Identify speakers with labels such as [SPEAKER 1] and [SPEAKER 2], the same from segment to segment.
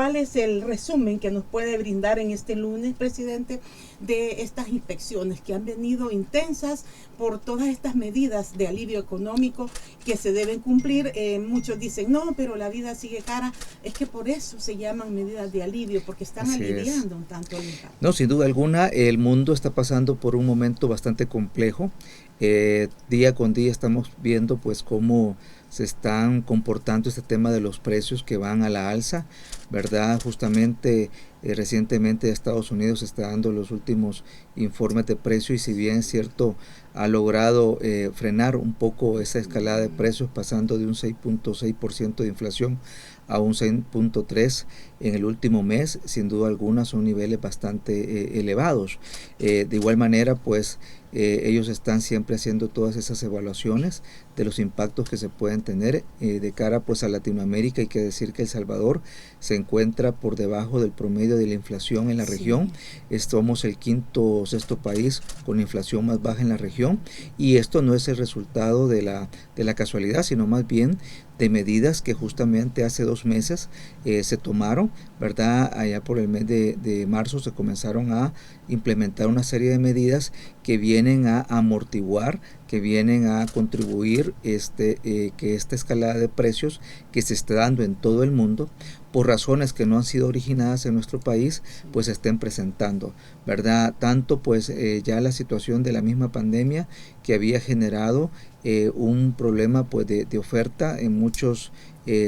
[SPEAKER 1] ¿cuál es el resumen que nos puede brindar en este lunes, presidente, de estas inspecciones que han venido intensas por todas estas medidas de alivio económico que se deben cumplir? Muchos dicen, no, pero la vida sigue cara. Es que por eso se llaman medidas de alivio, porque están aliviando un tanto el impacto.
[SPEAKER 2] No, sin duda alguna, el mundo está pasando por un momento bastante complejo. Día con día estamos viendo pues cómo se están comportando este tema de los precios que van a la alza, ¿verdad? Justamente recientemente Estados Unidos está dando los últimos informes de precio y si bien es cierto ha logrado frenar un poco esa escalada de precios pasando de un 6.6% de inflación a un 6.3% en el último mes, sin duda alguna son niveles bastante elevados. De igual manera pues ellos están siempre haciendo todas esas evaluaciones de los impactos que se pueden tener de cara pues a Latinoamérica. Hay que decir que El Salvador se encuentra por debajo del promedio de la inflación en la región. Somos el quinto o sexto país con la inflación más baja en la región y esto no es el resultado de la casualidad, sino más bien de medidas que justamente hace 2 meses se tomaron, ¿verdad? Allá por el mes de marzo se comenzaron a implementar una serie de medidas que vienen a amortiguar, que vienen a contribuir que esta escalada de precios que se está dando en todo el mundo por razones que no han sido originadas en nuestro país, pues se estén presentando, ¿verdad? Tanto pues ya la situación de la misma pandemia que había generado un problema pues de oferta en muchos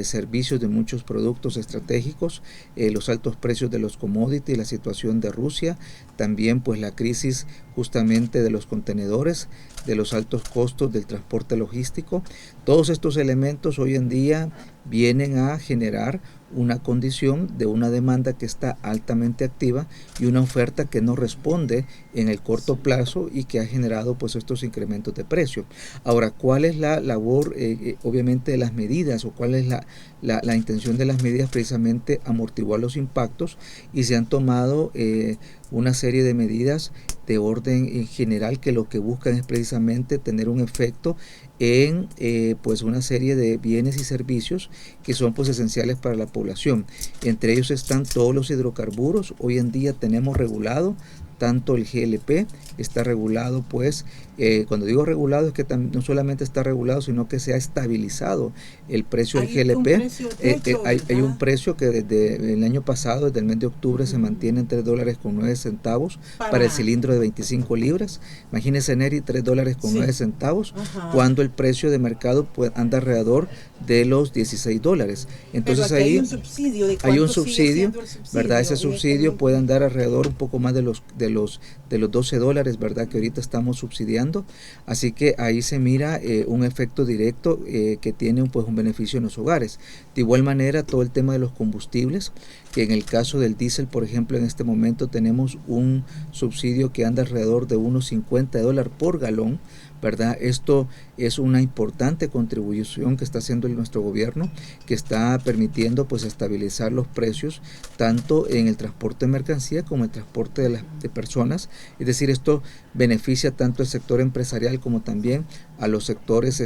[SPEAKER 2] servicios, de muchos productos estratégicos, los altos precios de los commodities, la situación de Rusia, también pues la crisis justamente de los contenedores, de los altos costos del transporte logístico. Todos estos elementos hoy en día vienen a generar una condición de una demanda que está altamente activa y una oferta que no responde en el corto plazo y que ha generado pues estos incrementos de precio. Ahora, ¿cuál es la labor obviamente de las medidas o cuál es la intención de las medidas? Precisamente amortiguar los impactos y se han tomado una serie de medidas de orden en general que lo que buscan es precisamente tener un efecto en pues una serie de bienes y servicios que son pues esenciales para la población. Entre ellos están todos los hidrocarburos. Hoy en día tenemos regulado tanto el GLP, está regulado pues, cuando digo regulado es que no solamente está regulado, sino que se ha estabilizado el precio del GLP. Hay un precio que desde el año pasado, desde el mes de octubre, se mantiene en $3.09 para el cilindro de 25 libras. Imagínense, Neri, $3.09, cuando el precio de mercado pues, anda alrededor de los $16. Entonces ahí
[SPEAKER 1] hay un subsidio,
[SPEAKER 2] hay un subsidio, ¿verdad? Ese subsidio puede andar alrededor un poco más de los $12, ¿verdad? Que ahorita estamos subsidiando. Así que ahí se mira un efecto directo que tiene pues un beneficio en los hogares. De igual manera, todo el tema de los combustibles, que en el caso del diésel, por ejemplo, en este momento tenemos un subsidio que anda alrededor de unos $50 por galón, ¿verdad? Esto es una importante contribución que está haciendo nuestro gobierno, que está permitiendo pues estabilizar los precios tanto en el transporte de mercancía como el transporte de personas. Es decir, esto beneficia tanto al sector empresarial como también a los sectores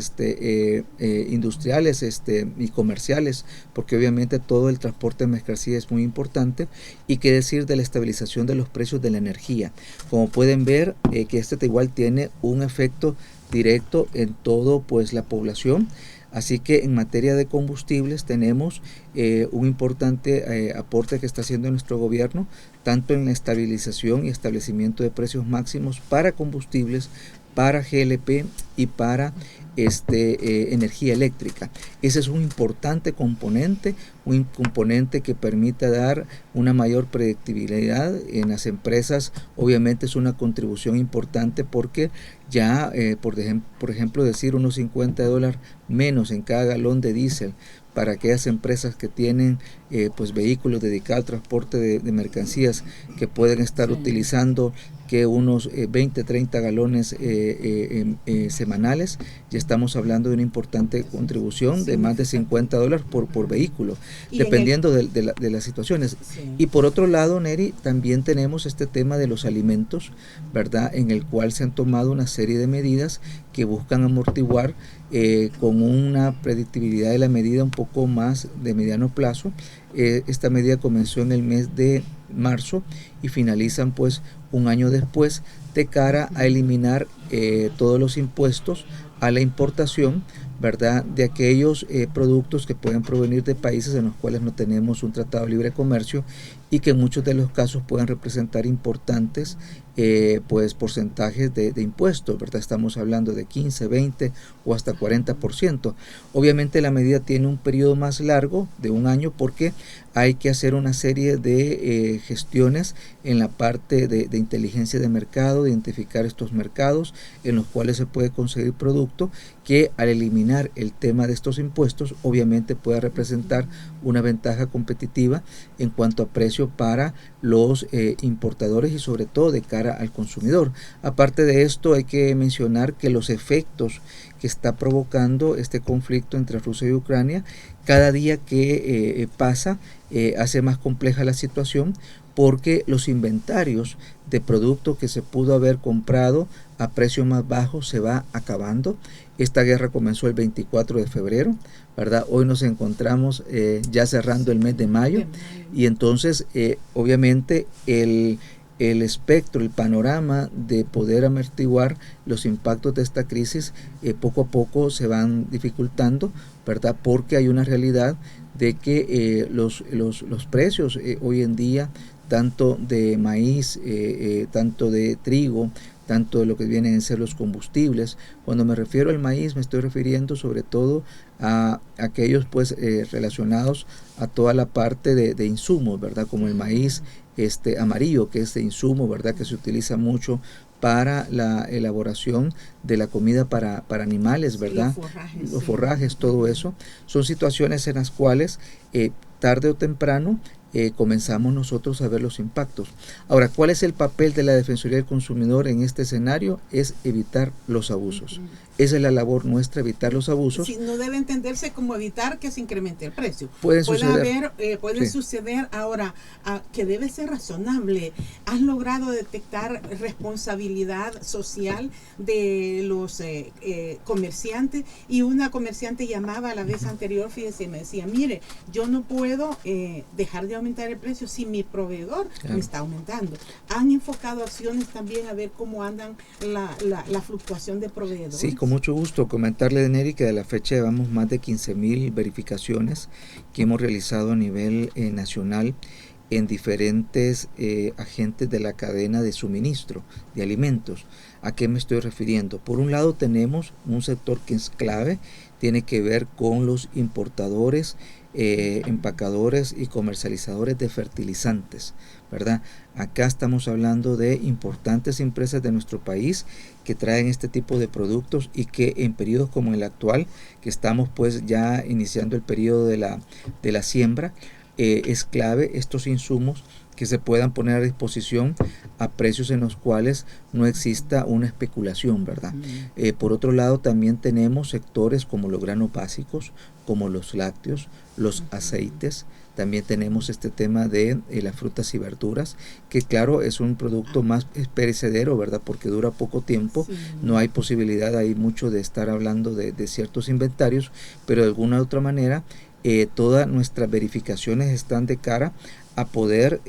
[SPEAKER 2] industriales y comerciales, porque obviamente todo el transporte de mercancía es muy importante. Y qué decir de la estabilización de los precios de la energía. Como pueden ver, que igual tiene un efecto directo en todo pues la población. Así que en materia de combustibles tenemos un importante aporte que está haciendo nuestro gobierno, tanto en la estabilización y establecimiento de precios máximos para combustibles, para GLP y para energía eléctrica. Ese es un importante componente, un componente que permite dar una mayor predictibilidad en las empresas. Obviamente es una contribución importante porque ya, por ejemplo, decir unos $50 menos en cada galón de diésel para aquellas empresas que tienen pues vehículos dedicados al transporte de mercancías, que pueden estar utilizando que unos 20, 30 galones semanales. Ya estamos hablando de una importante contribución de más de $50 por vehículo, dependiendo de las situaciones. Sí. Y por otro lado, Neri, también tenemos este tema de los alimentos, ¿verdad? En el cual se han tomado una serie de medidas que buscan amortiguar con una predictibilidad de la medida un poco más de mediano plazo. Esta medida comenzó en el mes de marzo y finalizan pues un año después, de cara a eliminar todos los impuestos a la importación, ¿verdad?, de aquellos productos que pueden provenir de países en los cuales no tenemos un tratado de libre comercio y que en muchos de los casos pueden representar importantes pues porcentajes de impuestos, ¿verdad? Estamos hablando de 15, 20 o hasta 40%. Obviamente la medida tiene un periodo más largo de un año porque hay que hacer una serie de gestiones en la parte de inteligencia de mercado, de identificar estos mercados en los cuales se puede conseguir producto que al eliminar el tema de estos impuestos obviamente pueda representar una ventaja competitiva en cuanto a precio para los importadores y sobre todo de cara al consumidor. Aparte de esto, hay que mencionar que los efectos que está provocando este conflicto entre Rusia y Ucrania, cada día que pasa hace más compleja la situación, porque los inventarios de productos que se pudo haber comprado a precio más bajo se va acabando. Esta guerra comenzó el 24 de febrero, ¿verdad? Hoy nos encontramos ya cerrando el mes de mayo y entonces obviamente el espectro, el panorama de poder amortiguar los impactos de esta crisis poco a poco se van dificultando, ¿verdad? Porque hay una realidad de que los precios hoy en día, tanto de maíz, tanto de trigo, tanto de lo que vienen a ser los combustibles. Cuando me refiero al maíz me estoy refiriendo sobre todo a aquellos pues relacionados a toda la parte de insumos, ¿verdad? Como el maíz amarillo, que es de insumo, ¿verdad? Que se utiliza mucho para la elaboración de la comida para animales, ¿verdad? Sí, los forrajes, todo eso. Son situaciones en las cuales tarde o temprano comenzamos nosotros a ver los impactos. Ahora, ¿cuál es el papel de la Defensoría del Consumidor en este escenario? Es evitar los abusos. Esa es la labor nuestra, evitar los abusos.
[SPEAKER 1] Sí, no debe entenderse como evitar que se incremente el precio.
[SPEAKER 2] Puede
[SPEAKER 1] suceder ahora, que debe ser razonable. ¿Has logrado detectar responsabilidad social de los comerciantes? Y una comerciante llamaba a la vez anterior, fíjese, y me decía, mire, yo no puedo dejar de aumentar el precio si mi proveedor me está aumentando. ¿Han enfocado acciones también a ver cómo andan la fluctuación de proveedores?
[SPEAKER 2] Sí, con mucho gusto. Comentarle, Neri, que a la fecha llevamos más de 15,000 verificaciones que hemos realizado a nivel nacional en diferentes agentes de la cadena de suministro de alimentos. ¿A qué me estoy refiriendo? Por un lado tenemos un sector que es clave, tiene que ver con los importadores, empacadores y comercializadores de fertilizantes, ¿verdad? Acá estamos hablando de importantes empresas de nuestro país que traen este tipo de productos y que en periodos como el actual, que estamos pues ya iniciando el periodo de la siembra, es clave estos insumos que se puedan poner a disposición a precios en los cuales no exista una especulación, ¿verdad? Por otro lado, también tenemos sectores como los granos básicos, como los lácteos, los aceites. También tenemos este tema de las frutas y verduras, que claro, es un producto más perecedero, ¿verdad? Porque dura poco tiempo, sí. No hay posibilidad ahí mucho de estar hablando de ciertos inventarios, pero de alguna u otra manera, todas nuestras verificaciones están de cara a poder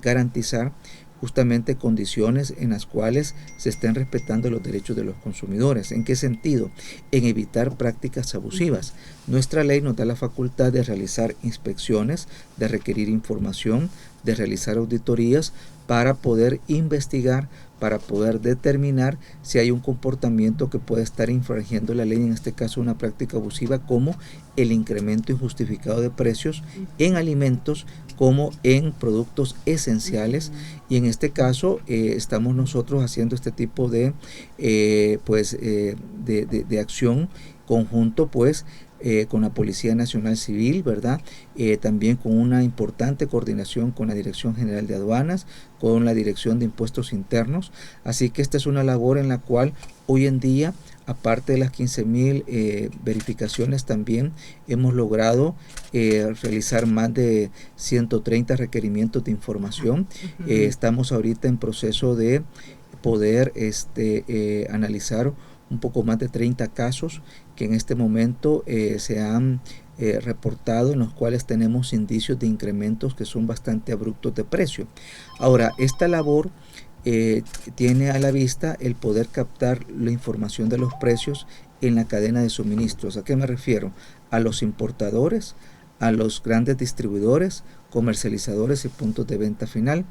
[SPEAKER 2] garantizar justamente condiciones en las cuales se estén respetando los derechos de los consumidores. ¿En qué sentido? En evitar prácticas abusivas. Nuestra ley nos da la facultad de realizar inspecciones, de requerir información, de realizar auditorías para poder investigar, para poder determinar si hay un comportamiento que puede estar infringiendo la ley, en este caso una práctica abusiva como el incremento injustificado de precios en alimentos como en productos esenciales, y en este caso estamos nosotros haciendo este tipo de acción conjunto pues con la Policía Nacional Civil, ¿verdad? También con una importante coordinación con la Dirección General de Aduanas, con la Dirección de Impuestos Internos. Así que esta es una labor en la cual hoy en día, aparte de las 15,000 verificaciones, también hemos logrado realizar más de 130 requerimientos de información. Estamos ahorita en proceso de poder analizar un poco más de 30 casos que en este momento se han reportado, en los cuales tenemos indicios de incrementos que son bastante abruptos de precio. Ahora, esta labor tiene a la vista el poder captar la información de los precios en la cadena de suministros. ¿A qué me refiero? A los importadores, a los grandes distribuidores, comercializadores y puntos de venta final.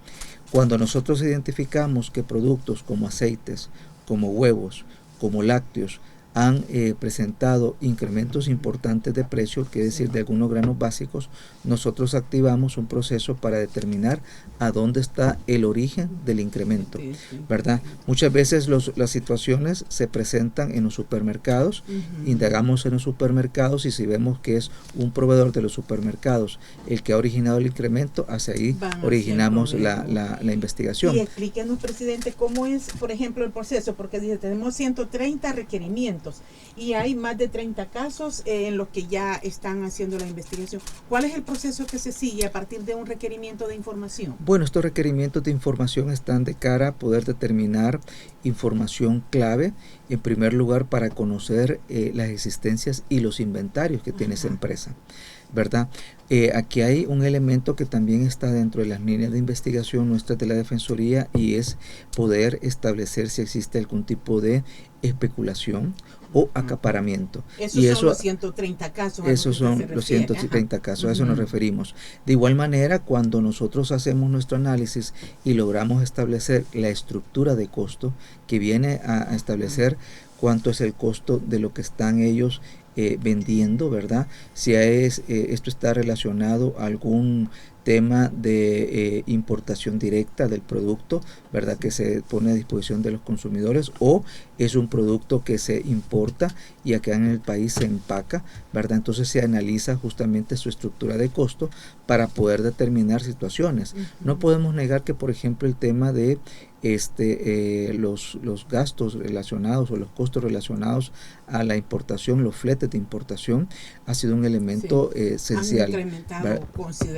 [SPEAKER 2] Cuando nosotros identificamos que productos como aceites, como huevos, como lácteos, han presentado incrementos importantes de precio, quiere decir de algunos granos básicos, nosotros activamos un proceso para determinar a dónde está el origen del incremento, ¿verdad? Muchas veces las situaciones se presentan en los supermercados, indagamos en los supermercados y si vemos que es un proveedor de los supermercados el que ha originado el incremento, hacia ahí originamos la investigación.
[SPEAKER 1] Y explíquenos, presidente, cómo es, por ejemplo, el proceso, porque dice, tenemos 130 requerimientos y hay más de 30 casos en los que ya están haciendo la investigación. ¿Cuál es el proceso que se sigue a partir de un requerimiento de información?
[SPEAKER 2] Bueno, estos requerimientos de información están de cara a poder determinar información clave, en primer lugar para conocer las existencias y los inventarios que tiene esa empresa, ¿verdad? Aquí hay un elemento que también está dentro de las líneas de investigación nuestras de la Defensoría, y es poder establecer si existe algún tipo de especulación o acaparamiento.
[SPEAKER 1] Esos son los 130 casos.
[SPEAKER 2] Esos son los 130 casos, a eso nos referimos. De igual manera, cuando nosotros hacemos nuestro análisis y logramos establecer la estructura de costo, que viene a establecer cuánto es el costo de lo que están ellos vendiendo, ¿verdad? Si esto está relacionado a algún tema de importación directa del producto, ¿verdad? Que se pone a disposición de los consumidores, o es un producto que se importa y acá en el país se empaca, ¿verdad? Entonces se analiza justamente su estructura de costo para poder determinar situaciones. No podemos negar que, por ejemplo, el tema de los gastos relacionados o los costos relacionados a la importación, los fletes de importación, ha sido un elemento esencial.
[SPEAKER 1] Han incrementado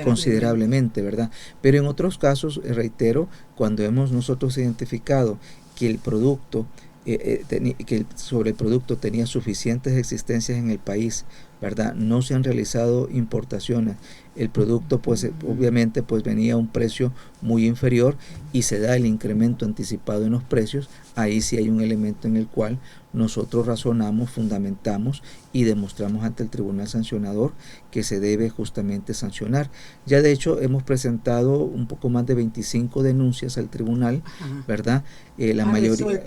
[SPEAKER 2] considerablemente, ¿verdad? Pero en otros casos, reitero, cuando hemos nosotros identificado que el producto, que sobre el producto tenía suficientes existencias en el país, ¿verdad? No se han realizado importaciones. El producto, pues obviamente, pues venía a un precio muy inferior y se da el incremento anticipado en los precios. Ahí sí hay un elemento en el cual nosotros razonamos, fundamentamos y demostramos ante el tribunal sancionador que se debe justamente sancionar. Ya de hecho hemos presentado un poco más de 25 denuncias al tribunal, ¿verdad? La mayoría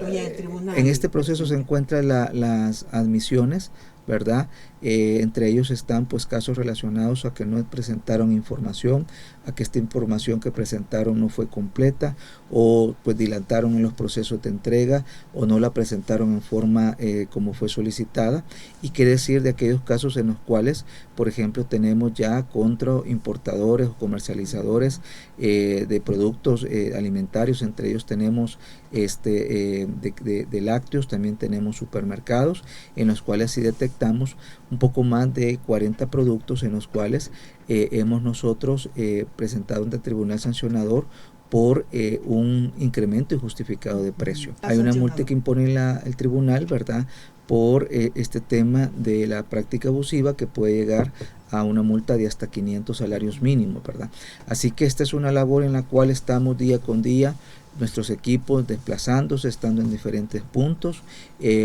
[SPEAKER 2] en este proceso se encuentran las admisiones, ¿verdad? Entre ellos están pues casos relacionados a que no presentaron información, a que esta información que presentaron no fue completa, o pues dilataron en los procesos de entrega, o no la presentaron en forma como fue solicitada. Y quiere decir de aquellos casos en los cuales, por ejemplo, tenemos ya contra importadores o comercializadores de productos alimentarios, entre ellos tenemos de lácteos, también tenemos supermercados en los cuales sí detectamos un poco más de 40 productos en los cuales hemos nosotros presentado ante el tribunal sancionador por un incremento injustificado de precio. Hay una multa que impone el tribunal, ¿verdad?, por este tema de la práctica abusiva, que puede llegar a una multa de hasta 500 salarios mínimos, ¿verdad? Así que esta es una labor en la cual estamos día con día, nuestros equipos desplazándose, estando en diferentes puntos.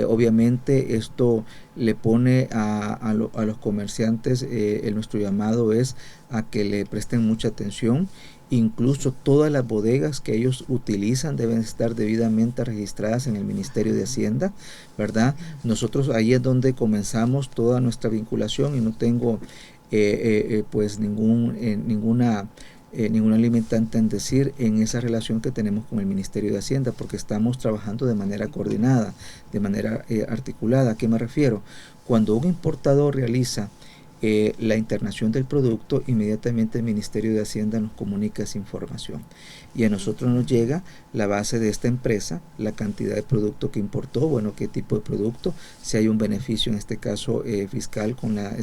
[SPEAKER 2] Obviamente esto le pone a los comerciantes, nuestro llamado es a que le presten mucha atención. Incluso todas las bodegas que ellos utilizan deben estar debidamente registradas en el Ministerio de Hacienda, ¿verdad? Nosotros ahí es donde comenzamos toda nuestra vinculación, y no tengo pues ninguna ninguna limitante en decir en esa relación que tenemos con el Ministerio de Hacienda, porque estamos trabajando de manera coordinada, de manera articulada. ¿A qué me refiero? Cuando un importador realiza la internación del producto, inmediatamente el Ministerio de Hacienda nos comunica esa información y a nosotros nos llega la base de esta empresa, la cantidad de producto que importó, bueno, qué tipo de producto, si hay un beneficio en este caso fiscal con la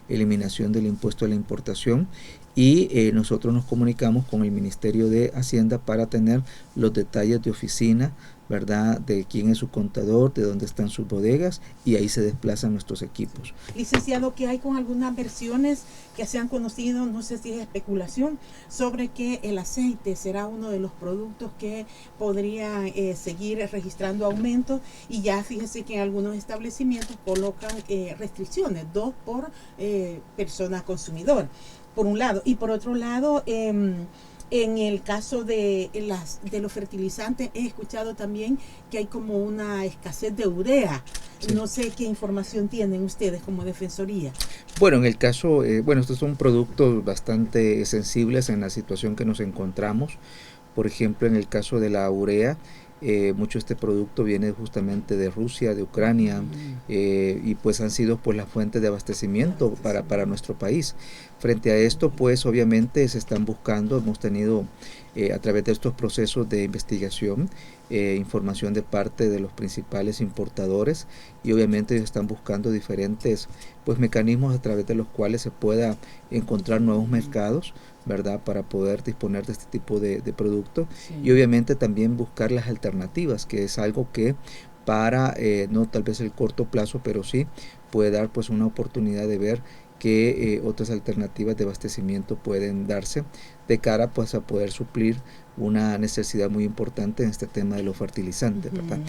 [SPEAKER 2] eliminación del impuesto a la importación, y nosotros nos comunicamos con el Ministerio de Hacienda para tener los detalles de oficina, ¿verdad? De quién es su contador, de dónde están sus bodegas, y ahí se desplazan nuestros equipos.
[SPEAKER 1] Licenciado, ¿qué hay con algunas versiones que se han conocido, no sé si es especulación, sobre que el aceite será uno de los productos que podría seguir registrando aumentos? Y ya fíjese que en algunos establecimientos colocan restricciones, 2 por persona consumidor, por un lado. Y por otro lado, en el caso de los fertilizantes, he escuchado también que hay como una escasez de urea. Sí. No sé qué información tienen ustedes como Defensoría.
[SPEAKER 2] Bueno, en el caso, estos son productos bastante sensibles en la situación que nos encontramos. Por ejemplo, en el caso de la urea, mucho este producto viene justamente de Rusia, de Ucrania, y pues han sido pues las fuentes de abastecimiento para nuestro país. Frente a esto, pues obviamente se están buscando, hemos tenido a través de estos procesos de investigación, información de parte de los principales importadores, y obviamente ellos están buscando diferentes pues mecanismos a través de los cuales se pueda encontrar nuevos mercados, ¿verdad? Para poder disponer de este tipo de producto, y obviamente también buscar las alternativas, que es algo que para no tal vez el corto plazo, pero sí puede dar pues una oportunidad de ver que otras alternativas de abastecimiento pueden darse de cara pues a poder suplir una necesidad muy importante en este tema de los fertilizantes, ¿verdad?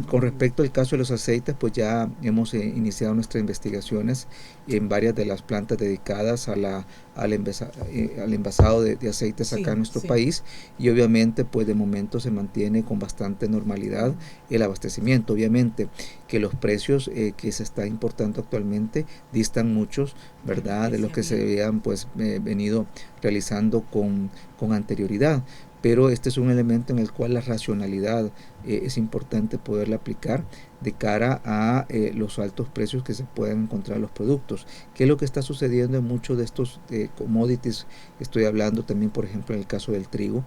[SPEAKER 2] Con respecto al caso de los aceites, pues ya hemos iniciado nuestras investigaciones en varias de las plantas dedicadas al envasado de aceites acá en nuestro país, y obviamente pues de momento se mantiene con bastante normalidad el abastecimiento. Obviamente que los precios que se está importando actualmente distan muchos, ¿verdad?, de lo que se habían pues venido realizando con anterioridad, pero este es un elemento en el cual la racionalidad es importante poderla aplicar de cara a los altos precios que se pueden encontrar en los productos. ¿Qué es lo que está sucediendo en muchos de estos commodities? Estoy hablando también, por ejemplo, en el caso del trigo.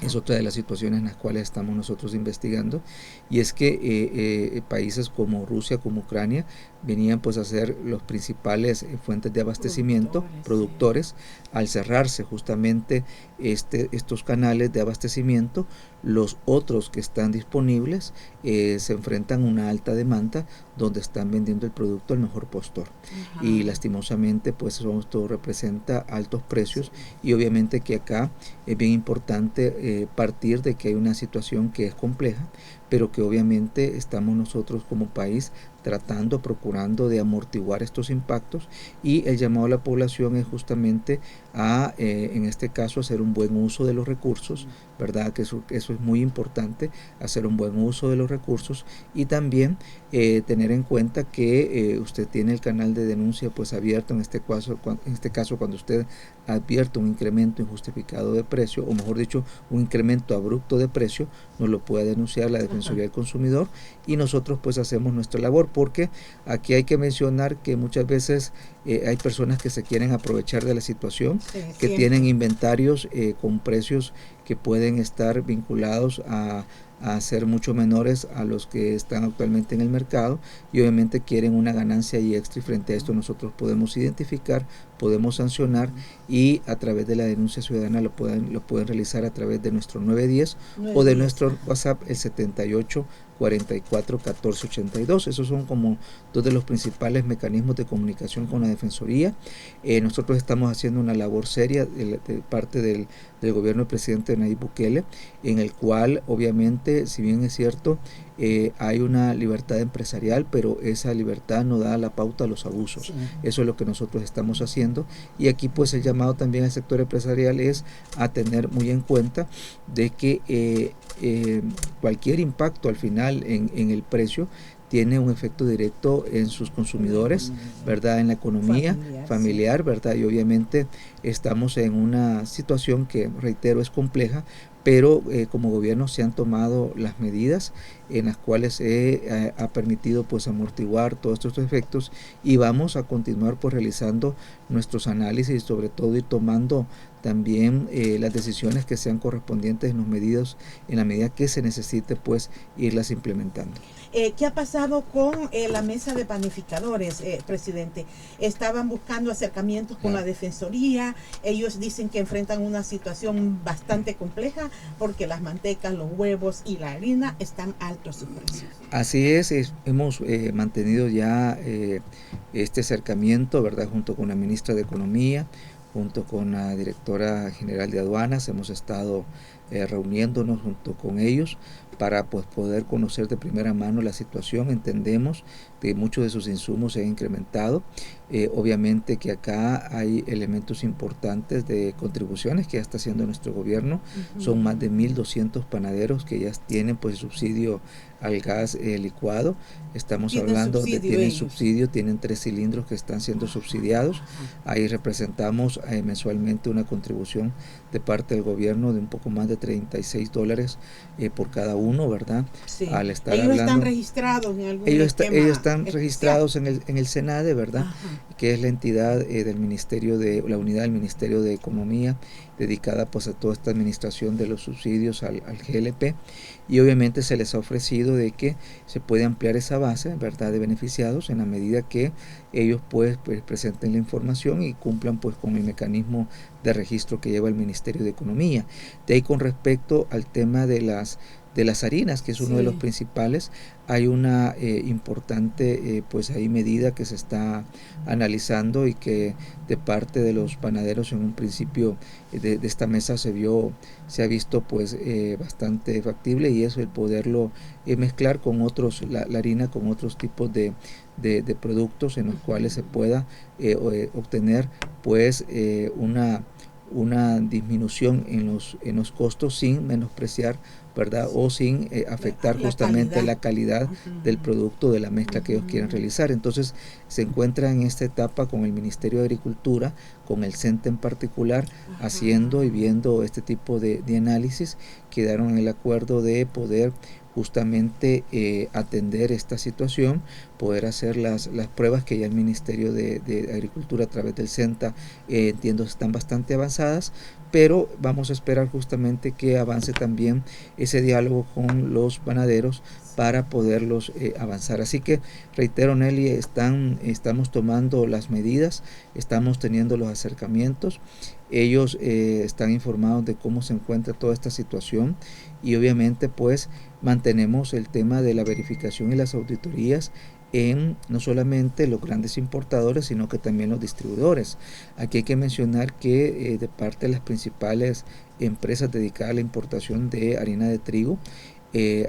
[SPEAKER 2] Es otra de las situaciones en las cuales estamos nosotros investigando, y es que países como Rusia, como Ucrania, venían pues a ser los principales fuentes de abastecimiento, productores. Al cerrarse justamente estos canales de abastecimiento, los otros que están disponibles se enfrentan a una alta demanda, donde están vendiendo el producto al mejor postor. Y lastimosamente pues esto representa altos precios, y obviamente que acá es bien importante partir de que hay una situación que es compleja, pero que obviamente estamos nosotros como país tratando, procurando de amortiguar estos impactos, y el llamado a la población es justamente a, en este caso, hacer un buen uso de los recursos, ¿verdad? Que eso es muy importante, hacer un buen uso de los recursos, y también tener en cuenta que usted tiene el canal de denuncia pues abierto en este caso cuando usted advierte un incremento injustificado de precio, o mejor dicho, un incremento abrupto de precio, nos lo puede denunciar la Defensoría del Consumidor, y nosotros pues hacemos nuestra labor, porque aquí hay que mencionar que muchas veces hay personas que se quieren aprovechar de la situación, que tienen inventarios con precios que pueden estar vinculados a ser mucho menores a los que están actualmente en el mercado, y obviamente quieren una ganancia y extra, y frente a esto nosotros podemos identificar, podemos sancionar, y a través de la denuncia ciudadana lo pueden realizar a través de nuestro 910 o de nuestro WhatsApp, el 78 44 14 82. Esos son como dos de los principales mecanismos de comunicación con la Defensoría. Nosotros estamos haciendo una labor seria de parte del gobierno del presidente Nayib Bukele, en el cual obviamente, si bien es cierto, hay una libertad empresarial, pero esa libertad no da la pauta a los abusos. Eso es lo que nosotros estamos haciendo, pasando, y aquí pues el llamado también al sector empresarial es a tener muy en cuenta de que cualquier impacto al final en el precio tiene un efecto directo en sus consumidores, ¿verdad? En la economía familiar, sí, ¿verdad? Y obviamente estamos en una situación que, reitero, es compleja, pero como gobierno se han tomado las medidas en las cuales ha permitido pues amortiguar todos estos efectos, y vamos a continuar pues realizando nuestros análisis y sobre todo ir tomando también las decisiones que sean correspondientes en los medidas, en la medida que se necesite pues irlas implementando.
[SPEAKER 1] ¿Qué ha pasado con la mesa de panificadores, presidente? Estaban buscando acercamientos con la Defensoría. Ellos dicen que enfrentan una situación bastante compleja porque las mantecas, los huevos y la harina están altos sus precios.
[SPEAKER 2] Así hemos mantenido ya este acercamiento, ¿verdad? Junto con la ministra de Economía, junto con la directora general de aduanas, hemos estado reuniéndonos junto con ellos para pues poder conocer de primera mano la situación. Entendemos que muchos de sus insumos se han incrementado. Obviamente que acá hay elementos importantes de contribuciones que ya está haciendo nuestro gobierno. Son más de 1.200 panaderos que ya tienen pues subsidio al gas licuado. Estamos hablando de tienen subsidio, tienen 3 cilindros que están siendo subsidiados. Ahí representamos mensualmente una contribución de parte del gobierno de un poco más de $36 por cada uno, ¿verdad?
[SPEAKER 1] Sí.
[SPEAKER 2] Al estar
[SPEAKER 1] ellos
[SPEAKER 2] hablando,
[SPEAKER 1] están registrados en algún
[SPEAKER 2] ellos están registrados en el SENADE, ¿verdad?
[SPEAKER 1] Ajá.
[SPEAKER 2] Que es la entidad del Ministerio la unidad del Ministerio de Economía dedicada pues a toda esta administración de los subsidios al GLP, y obviamente se les ha ofrecido de que se puede ampliar esa base, ¿verdad?, de beneficiados en la medida que ellos pues presenten la información y cumplan pues con el mecanismo de registro que lleva el Ministerio de Economía. De ahí, con respecto al tema de las harinas, que es uno de los principales, hay una importante pues ahí medida que se está analizando y que de parte de los panaderos en un principio de esta mesa se ha visto pues bastante factible, y es el poderlo mezclar con otros, la harina con otros tipos de productos en los cuales se pueda obtener pues una disminución en los costos sin menospreciar, ¿verdad? O sin afectar justamente la calidad del producto, de la mezcla que ellos quieren realizar. Entonces se encuentra en esta etapa con el Ministerio de Agricultura, con el CENTE en particular, haciendo y viendo este tipo de análisis. Quedaron en el acuerdo de poder justamente atender esta situación, poder hacer las pruebas que ya el Ministerio de Agricultura a través del CENTA entiendo están bastante avanzadas, pero vamos a esperar justamente que avance también ese diálogo con los panaderos para poderlos avanzar. Así que reitero, Nelly, estamos tomando las medidas, estamos teniendo los acercamientos, ellos están informados de cómo se encuentra toda esta situación, y obviamente pues mantenemos el tema de la verificación y las auditorías en no solamente los grandes importadores, sino que también los distribuidores. Aquí hay que mencionar que de parte de las principales empresas dedicadas a la importación de harina de trigo,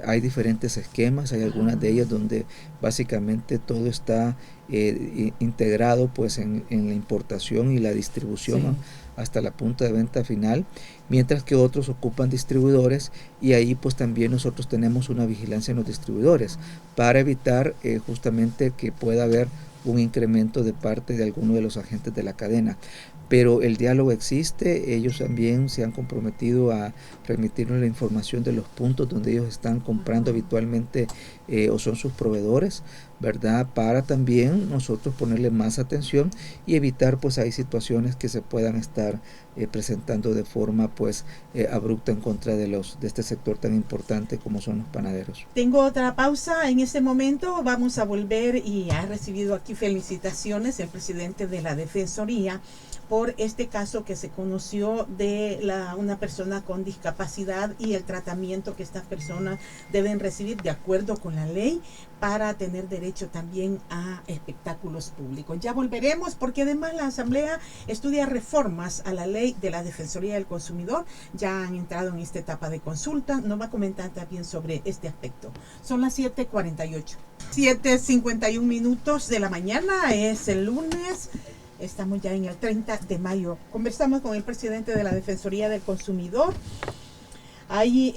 [SPEAKER 2] hay diferentes esquemas, hay algunas de ellas donde básicamente todo está integrado pues en la importación y la distribución hasta la punta de venta final, mientras que otros ocupan distribuidores, y ahí pues también nosotros tenemos una vigilancia en los distribuidores para evitar justamente que pueda haber un incremento de parte de alguno de los agentes de la cadena. Pero el diálogo existe, ellos también se han comprometido a remitirnos la información de los puntos donde ellos están comprando habitualmente o son sus proveedores, ¿verdad? Para también nosotros ponerle más atención y evitar pues hay situaciones que se puedan estar presentando de forma pues abrupta en contra de este sector tan importante como son los panaderos.
[SPEAKER 1] Tengo otra pausa en este momento, vamos a volver, y ha recibido aquí felicitaciones el presidente de la Defensoría por este caso que se conoció de una persona con discapacidad y el tratamiento que estas personas deben recibir de acuerdo con la ley para tener derecho también a espectáculos públicos. Ya volveremos, porque además la Asamblea estudia reformas a la ley de la Defensoría del Consumidor. Ya han entrado en esta etapa de consulta. Nos va a comentar también sobre este aspecto. Son las 7:48. 7:51 de la mañana, es el lunes Estamos ya en el 30 de mayo. Conversamos con el presidente de la Defensoría del Consumidor. Hay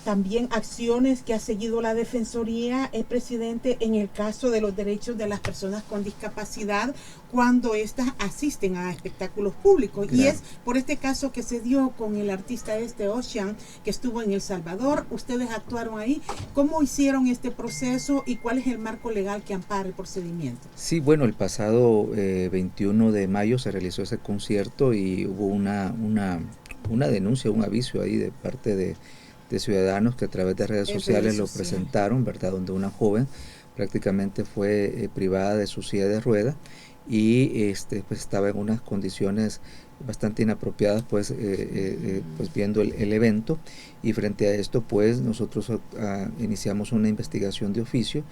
[SPEAKER 1] también acciones que ha seguido la Defensoría, el presidente, en el caso de los derechos de las personas con discapacidad cuando éstas asisten a espectáculos públicos. Claro. Y es por este caso que se dio con el artista Ocean, que estuvo en El Salvador. Ustedes actuaron ahí. ¿Cómo hicieron este proceso y cuál es el marco legal que ampara el procedimiento?
[SPEAKER 2] Sí, bueno, el pasado 21 de mayo se realizó ese concierto y hubo una denuncia, un aviso ahí de parte de ciudadanos que a través de redes sociales lo presentaron, ¿verdad? Donde una joven prácticamente fue privada de su silla de ruedas y pues estaba en unas condiciones bastante inapropiadas, pues viendo el evento, y frente a esto pues nosotros iniciamos una investigación de oficio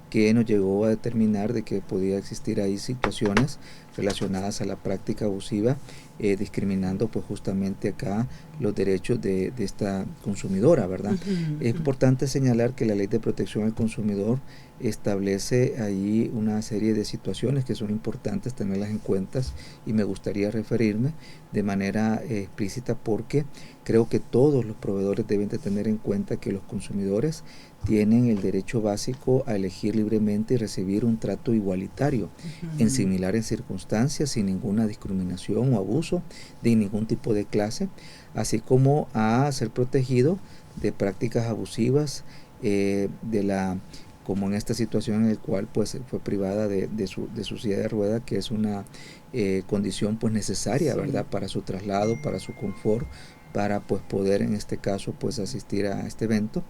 [SPEAKER 2] que nos llegó a determinar de que podía existir ahí situaciones relacionadas a la práctica abusiva, discriminando pues justamente acá los derechos de esta consumidora, ¿verdad? Es importante señalar que la Ley de Protección al Consumidor establece ahí una serie de situaciones que son importantes tenerlas en cuenta, y me gustaría referirme de manera explícita porque creo que todos los proveedores deben de tener en cuenta que los consumidores tienen el derecho básico a elegir libremente y recibir un trato igualitario en similares circunstancias, sin ninguna discriminación o abuso de ningún tipo de clase, así como a ser protegido de prácticas abusivas, como en esta situación en la cual pues fue privada de su silla de ruedas, que es una condición pues necesaria, sí, ¿verdad? Para su traslado, para su confort, para pues poder en este caso pues asistir a este evento.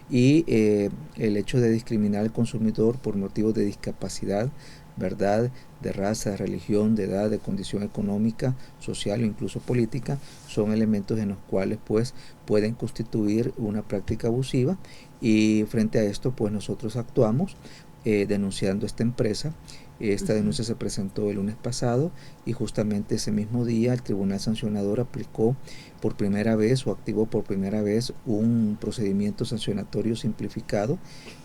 [SPEAKER 2] Y el hecho de discriminar al consumidor por motivos de discapacidad, ¿verdad?, de raza, de religión, de edad, de condición económica, social o incluso política, son elementos en los cuales pues pueden constituir una práctica abusiva, y frente a esto pues nosotros actuamos denunciando esta empresa. Esta denuncia se presentó el lunes pasado y justamente ese mismo día el Tribunal Sancionador aplicó por primera vez o activó por primera vez un procedimiento sancionatorio simplificado.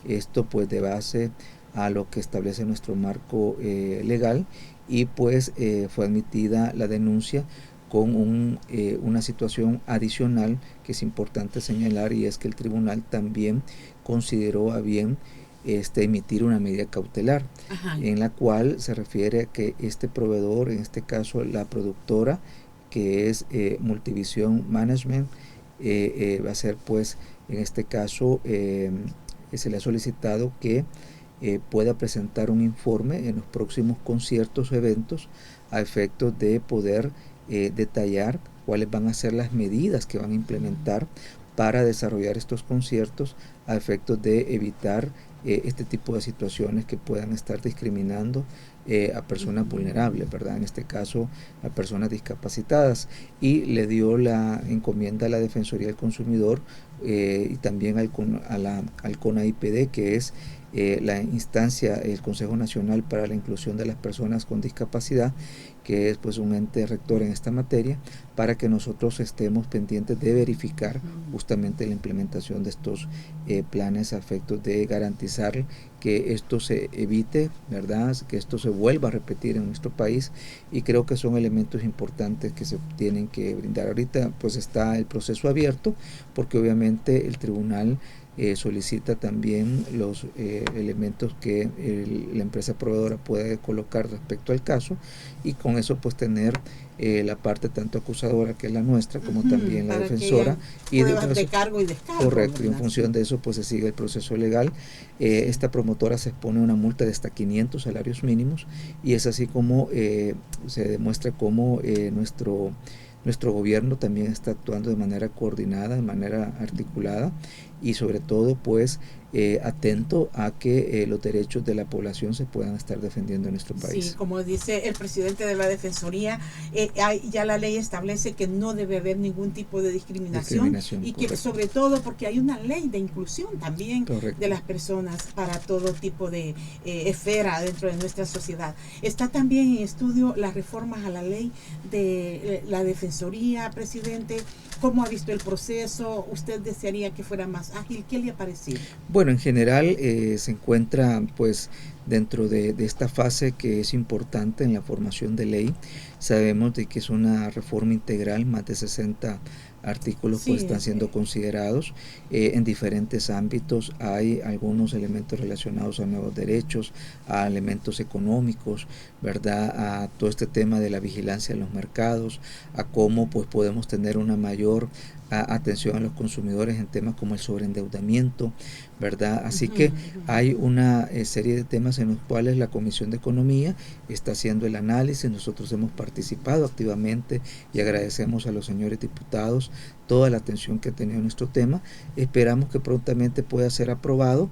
[SPEAKER 2] Esto pues de base a lo que establece nuestro marco legal, y pues fue admitida la denuncia con una situación adicional que es importante señalar, y es que el tribunal también consideró a bien emitir una medida cautelar. Ajá. En la cual se refiere a que este proveedor, en este caso la productora, que es Multivision Management, va a ser pues en este caso se le ha solicitado que pueda presentar un informe en los próximos conciertos o eventos a efectos de poder detallar cuáles van a ser las medidas que van a implementar para desarrollar estos conciertos a efectos de evitar este tipo de situaciones que puedan estar discriminando a personas vulnerables, ¿verdad? En este caso a personas discapacitadas, y le dio la encomienda a la Defensoría del Consumidor y también al CONAIPD, que es la instancia, el Consejo Nacional para la Inclusión de las Personas con Discapacidad, que es pues un ente rector en esta materia, para que nosotros estemos pendientes de verificar justamente la implementación de estos planes a efectos de garantizar que esto se evite, ¿verdad?, que esto se vuelva a repetir en nuestro país, y creo que son elementos importantes que se tienen que brindar. Ahorita pues está el proceso abierto porque obviamente el tribunal solicita también los elementos que la empresa proveedora puede colocar respecto al caso, y con eso pues tener la parte tanto acusadora, que es la nuestra, como también la defensora, y
[SPEAKER 1] de cargo y descargo.
[SPEAKER 2] Correcto, y en función de eso pues se sigue el proceso legal. Esta promotora se expone a una multa de hasta 500 salarios mínimos, y es así como se demuestra cómo nuestro gobierno también está actuando de manera coordinada, de manera articulada, y sobre todo pues atento a que los derechos de la población se puedan estar defendiendo en nuestro país.
[SPEAKER 1] Sí, como dice el presidente de la Defensoría, ya la ley establece que no debe haber ningún tipo de discriminación y que correcto. Sobre todo porque hay una ley de inclusión también correcto. De las personas para todo tipo de esfera dentro de nuestra sociedad. Está también en estudio las reformas a la ley de la Defensoría, presidente, ¿Cómo ha visto el proceso? ¿Usted desearía que fuera más ágil? ¿Qué le ha parecido?
[SPEAKER 2] Bueno, en general se encuentra pues dentro de esta fase que es importante en la formación de ley. Sabemos de que es una reforma integral, más de 60 artículos pues están siendo considerados en diferentes ámbitos. Hay algunos elementos relacionados a nuevos derechos, a elementos económicos, ¿verdad? A todo este tema de la vigilancia de los mercados, a cómo pues podemos tener una mayor atención a los consumidores en temas como el sobreendeudamiento, ¿verdad? Así que hay una serie de temas en los cuales la Comisión de Economía está haciendo el análisis. Nosotros hemos participado activamente y agradecemos a los señores diputados toda la atención que ha tenido nuestro tema. Esperamos que prontamente pueda ser aprobado.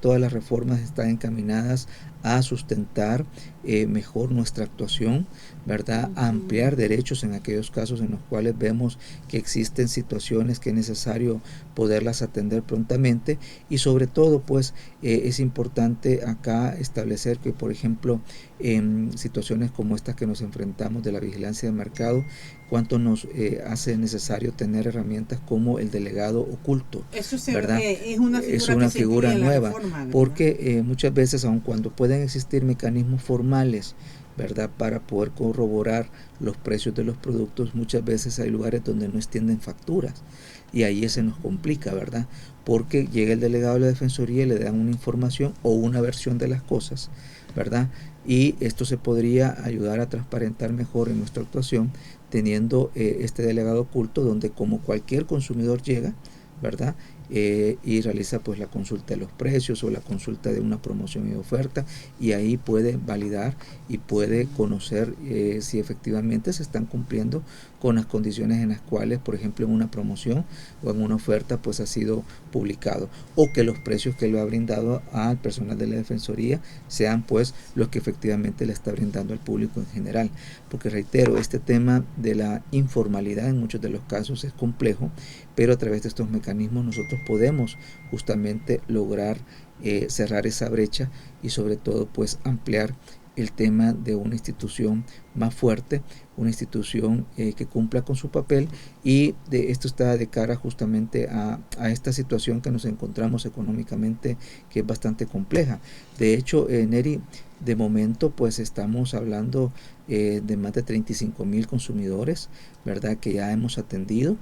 [SPEAKER 2] Todas las reformas están encaminadas a sustentar mejor nuestra actuación, ¿verdad? A ampliar derechos en aquellos casos en los cuales vemos que existen situaciones que es necesario poderlas atender prontamente, y sobre todo pues es importante acá establecer que, por ejemplo, en situaciones como estas que nos enfrentamos de la vigilancia de mercado, cuánto nos hace necesario tener herramientas como el delegado oculto.
[SPEAKER 1] Eso
[SPEAKER 2] ¿verdad?
[SPEAKER 1] Es una figura,
[SPEAKER 2] es una figura nueva,
[SPEAKER 1] reforma,
[SPEAKER 2] porque muchas veces, aun cuando pueden existir mecanismos formales, ¿verdad?, para poder corroborar los precios de los productos, muchas veces hay lugares donde no extienden facturas, y ahí se nos complica, ¿verdad? Porque llega el delegado de la Defensoría y le dan una información o una versión de las cosas, ¿verdad? Y esto se podría ayudar a transparentar mejor en nuestra actuación teniendo este delegado oculto, donde como cualquier consumidor llega, ¿verdad? Y realiza pues la consulta de los precios o la consulta de una promoción y oferta, y ahí puede validar y puede conocer si efectivamente se están cumpliendo con las condiciones en las cuales, por ejemplo, en una promoción o en una oferta pues ha sido publicado, o que los precios que lo ha brindado al personal de la Defensoría sean pues los que efectivamente le está brindando al público en general. Porque reitero, este tema de la informalidad en muchos de los casos es complejo, pero a través de estos mecanismos nosotros podemos justamente lograr cerrar esa brecha y sobre todo pues ampliar el tema de una institución más fuerte, una institución que cumpla con su papel, y esto está de cara justamente a esta situación que nos encontramos económicamente, que es bastante compleja. De hecho, Neri, de momento pues estamos hablando de más de 35,000 consumidores, ¿verdad?, que ya hemos atendido.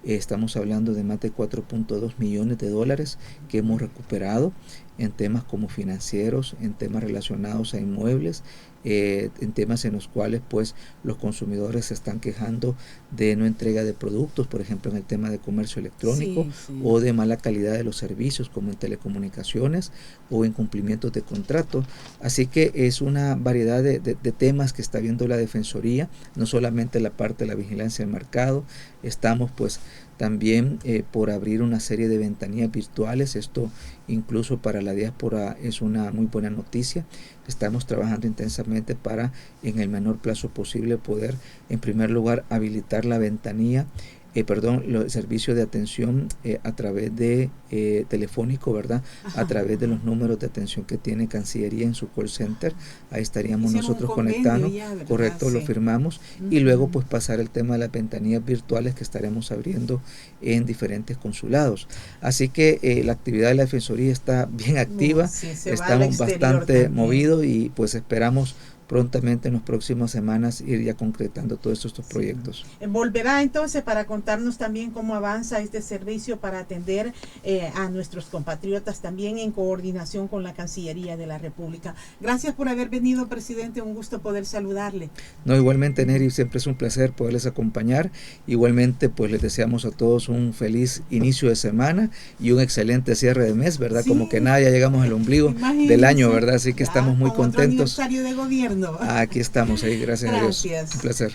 [SPEAKER 2] Estamos hablando de más de 4.2 millones de dólares que hemos recuperado en temas como financieros, en temas relacionados a inmuebles, en temas en los cuales pues los consumidores se están quejando de no entrega de productos, por ejemplo en el tema de comercio electrónico, o de mala calidad de los servicios como en telecomunicaciones o incumplimientos de contrato. Así que es una variedad de temas que está viendo la Defensoría, no solamente la parte de la vigilancia del mercado. Estamos pues también por abrir una serie de ventanillas virtuales. Esto incluso para la diáspora es una muy buena noticia. Estamos trabajando intensamente para en el menor plazo posible poder en primer lugar habilitar la ventanilla, el servicio de atención a través de telefónico, ¿verdad? A través de los números de atención que tiene Cancillería en su call center. Ahí estaríamos nosotros conectando, ya, correcto, lo firmamos, y luego pues pasar el tema de las ventanillas virtuales que estaremos abriendo en diferentes consulados. Así que la actividad de la Defensoría está bien activa, estamos bastante movidos, y pues esperamos prontamente en las próximas semanas ir ya concretando todos estos proyectos.
[SPEAKER 1] Volverá entonces para contarnos también cómo avanza este servicio para atender a nuestros compatriotas también en coordinación con la Cancillería de la República. Gracias por haber venido, presidente, un gusto poder saludarle.
[SPEAKER 2] No, igualmente, Neri, siempre es un placer poderles acompañar. Igualmente pues les deseamos a todos un feliz inicio de semana y un excelente cierre de mes, ¿verdad? Sí. Como que nada, ya llegamos al ombligo del año, ¿verdad? Así que estamos muy contentos.
[SPEAKER 1] Otro aniversario de gobierno.
[SPEAKER 2] Aquí estamos, gracias a Dios. Un placer.